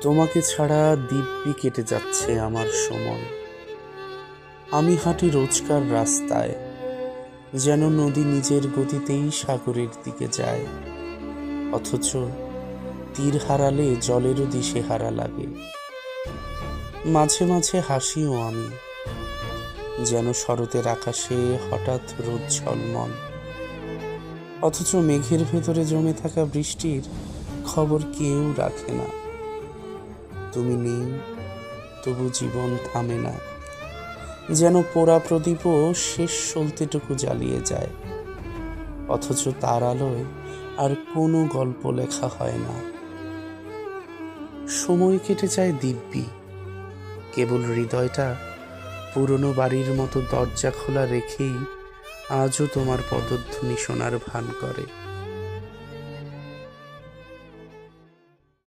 তোমাকে ছাড়া দিব্যি কেটে যাচ্ছে আমার সময়। আমি হাঁটি রোজকার রাস্তায়, যেন নদী নিজের গতিতেই সাগরের দিকে যায়। অথচ তীর হারালে জলেরও দিশেহারা লাগে। মাঝে মাঝে হাসিও আমি, যেন শরতের আকাশে হঠাৎ রোদ ঝলমল। অথচ মেঘের ভেতরে জমে থাকা বৃষ্টির খবর কেউ রাখে না। তুমি নেই, তবু জীবন থামে না, যেন পোড়া প্রদীপও শেষ সলতেটুকু জ্বালিয়ে যায়। অথচ তার আলোয় আর কোনো গল্প লেখা হয় না। সময় কেটে যায় দিব্যি, কেবল হৃদয়টা পুরনো বাড়ির মতো দরজা খোলা রেখেই আজও তোমার পদধ্বনি শোনার ভান করে।